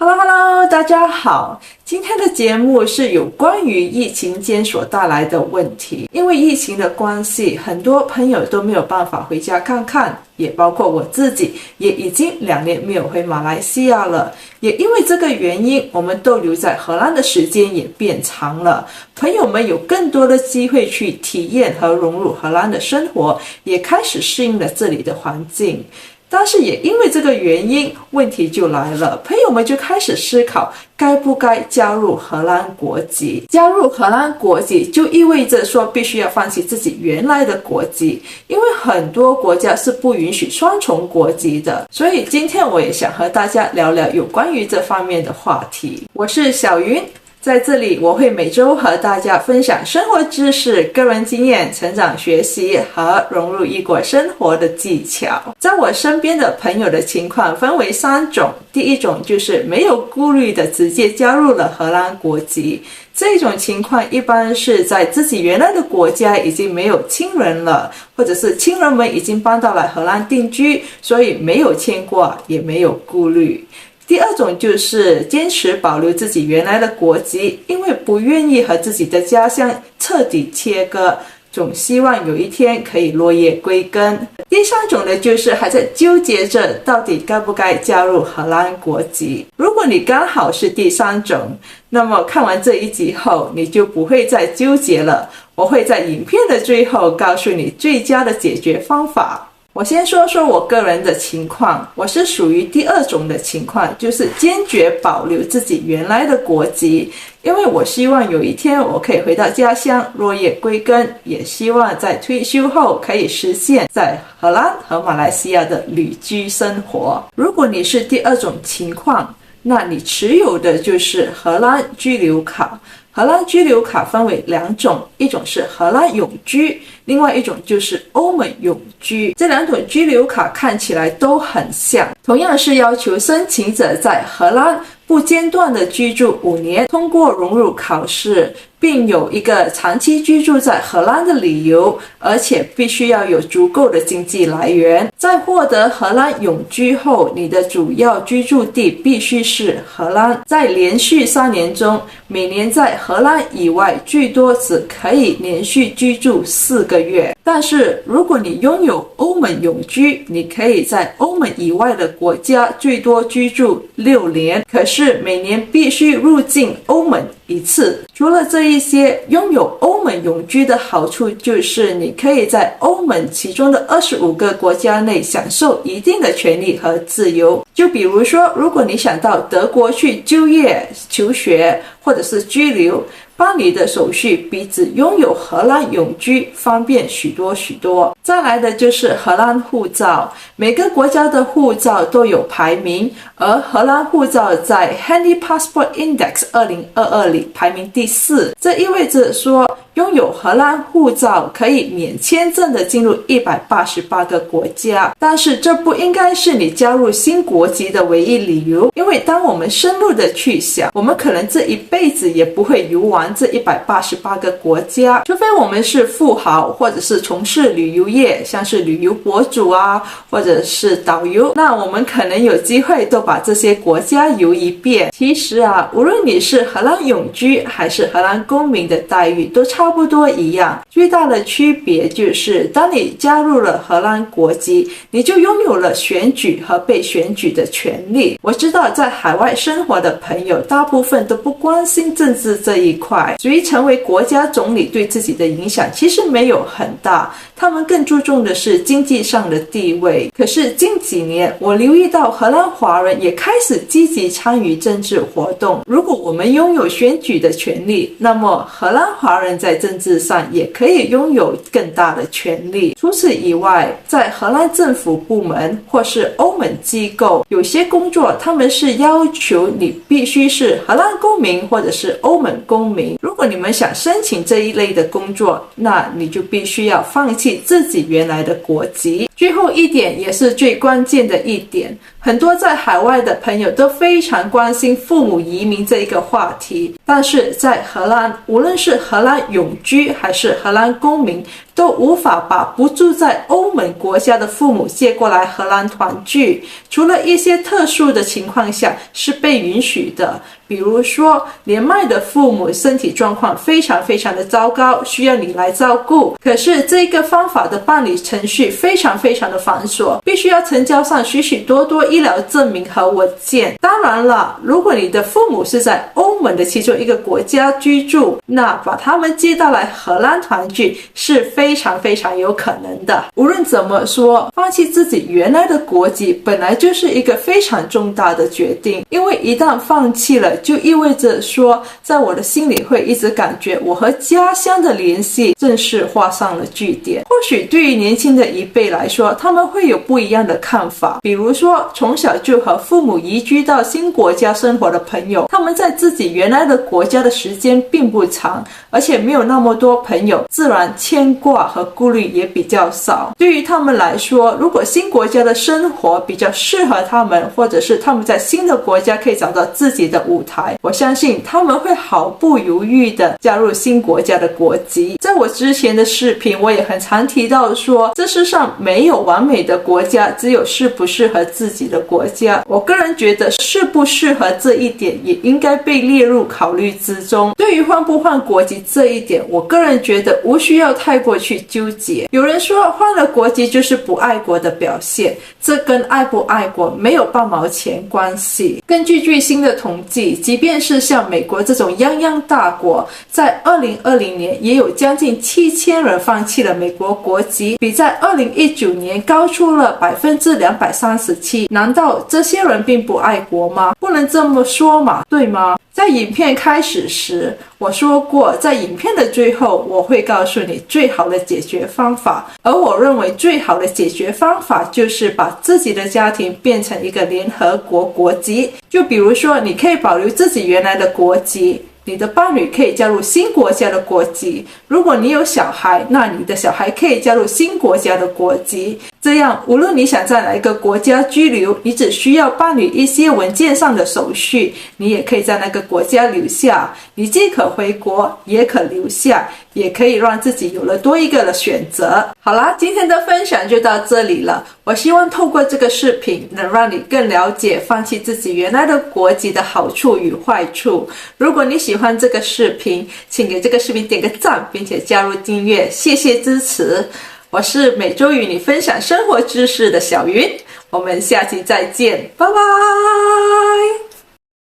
Hello， 大家好。今天的节目是有关于疫情间所带来的问题。因为疫情的关系，很多朋友都没有办法回家看看，也包括我自己，也已经2年没有回马来西亚了。也因为这个原因，我们都留在荷兰的时间也变长了。朋友们有更多的机会去体验和融入荷兰的生活，也开始适应了这里的环境。但是也因为这个原因，问题就来了，朋友们就开始思考该不该加入荷兰国籍。加入荷兰国籍就意味着说必须要放弃自己原来的国籍，因为很多国家是不允许双重国籍的。所以今天我也想和大家聊聊有关于这方面的话题。我是小云，在这里我会每周和大家分享生活知识、个人经验、成长学习和融入异国生活的技巧。在我身边的朋友的情况分为3种。第一种就是没有顾虑的直接加入了荷兰国籍。这种情况一般是在自己原来的国家已经没有亲人了，或者是亲人们已经搬到了荷兰定居，所以没有牵挂也没有顾虑。第二种就是坚持保留自己原来的国籍，因为不愿意和自己的家乡彻底切割，总希望有一天可以落叶归根。第三种呢，就是还在纠结着到底该不该加入荷兰国籍。如果你刚好是第三种，那么看完这一集后，你就不会再纠结了。我会在影片的最后告诉你最佳的解决方法。我先说说我个人的情况，我是属于第二种的情况，就是坚决保留自己原来的国籍，因为我希望有一天我可以回到家乡落叶归根，也希望在退休后可以实现在荷兰和马来西亚的旅居生活。如果你是第二种情况，那你持有的就是荷兰居留卡。荷兰居留卡分为2种，一种是荷兰永居，另外一种就是欧盟永居。这2种居留卡看起来都很像，同样是要求申请者在荷兰不间断的居住5年，通过融入考试，并有一个长期居住在荷兰的理由，而且必须要有足够的经济来源。在获得荷兰永居后，你的主要居住地必须是荷兰。在连续3年中，每年在荷兰以外最多只可以连续居住4个月。但是如果你拥有欧盟永居，你可以在欧盟以外的国家最多居住6年，可是每年必须入境欧盟1次。除了这一些，拥有欧盟永居的好处就是你可以在欧盟其中的25个国家内享受一定的权利和自由。就比如说，如果你想到德国去就业、求学或者是居留，办理的手续比只拥有荷兰永居方便许多许多。再来的就是荷兰护照，每个国家的护照都有排名，而荷兰护照在 Handy Passport Index 2022里排名第4。这意味着说，拥有荷兰护照可以免签证的进入188个国家。但是这不应该是你加入新国籍的唯一理由，因为当我们深入的去想，我们可能这一辈子也不会游玩这188个国家，除非我们是富豪，或者是从事旅游业，像是旅游博主啊，或者是导游，那我们可能有机会都把这些国家游一遍。其实啊，无论你是荷兰永居还是荷兰公民的待遇都差不多一样，最大的区别就是当你加入了荷兰国籍，你就拥有了选举和被选举的权利。我知道在海外生活的朋友大部分都不关心政治这一块，所以成为国家总理对自己的影响其实没有很大，他们更注重的是经济上的地位。可是近几年我留意到荷兰华人也开始积极参与政治活动。如果我们拥有选举的权利，那么荷兰华人在政治上也可以拥有更大的权利。除此以外，在荷兰政府部门或是欧盟机构，有些工作他们是要求你必须是荷兰公民或者是欧盟公民。如果你们想申请这一类的工作，那你就必须要放弃自己原来的国籍。最后一点也是最关键的一点，很多在海外的朋友都非常关心父母移民这一个话题，但是在荷兰，无论是荷兰永居还是荷兰公民，都无法把不住在欧盟国家的父母接过来荷兰团聚，除了一些特殊的情况下是被允许的，比如说年迈的父母身体状况非常的糟糕，需要你来照顾，可是这个方法的办理程序非常的繁琐，必须要呈交上许多医疗证明和文件。当然了，如果你的父母是在欧盟的其中一个国家居住，那把他们接到来荷兰团聚是非常有可能的。无论怎么说，放弃自己原来的国籍本来就是一个非常重大的决定，因为一旦放弃了，就意味着说在我的心里会一直感觉我和家乡的联系正式画上了句点。或许对于年轻的一辈来说，他们会有不一样的看法，比如说从小就和父母移居到新国家生活的朋友，他们在自己原来的国家的时间并不长，而且没有那么多朋友，自然牵挂和顾虑也比较少。对于他们来说，如果新国家的生活比较适合他们，或者是他们在新的国家可以找到自己的舞台，我相信他们会毫不犹豫地加入新国家的国籍。在我之前的视频，我也很常提到说，这世上没有完美的国家，只有适不适合自己的国家。我个人觉得适不适合这一点也应该被列入考虑之中。对于换不换国籍这一点，我个人觉得无需要太过去纠结。有人说换了国籍就是不爱国的表现，这跟爱不爱国没有半毛钱关系。根据最新的统计，即便是像美国这种泱泱大国，在2020年也有将近7000人放弃了美国国籍，比在2019年高出了237%。难道这些人并不爱国吗？不能这么说嘛，对吗？在影片开始时，我说过，在影片的最后，我会告诉你最好的解决方法。而我认为最好的解决方法就是把自己的家庭变成一个联合国国籍。就比如说，你可以保留自己原来的国籍，你的伴侣可以加入新国家的国籍，如果你有小孩，那你的小孩可以加入新国家的国籍。这样无论你想在哪一个国家居留，你只需要办理一些文件上的手续，你也可以在那个国家留下。你既可回国，也可留下，也可以让自己有了多一个的选择。好啦，今天的分享就到这里了。我希望透过这个视频能让你更了解放弃自己原来的国籍的好处与坏处。如果你喜欢这个视频，请给这个视频点个赞，并且加入订阅，谢谢支持。我是每周与你分享生活知识的小云，我们下期再见，拜拜。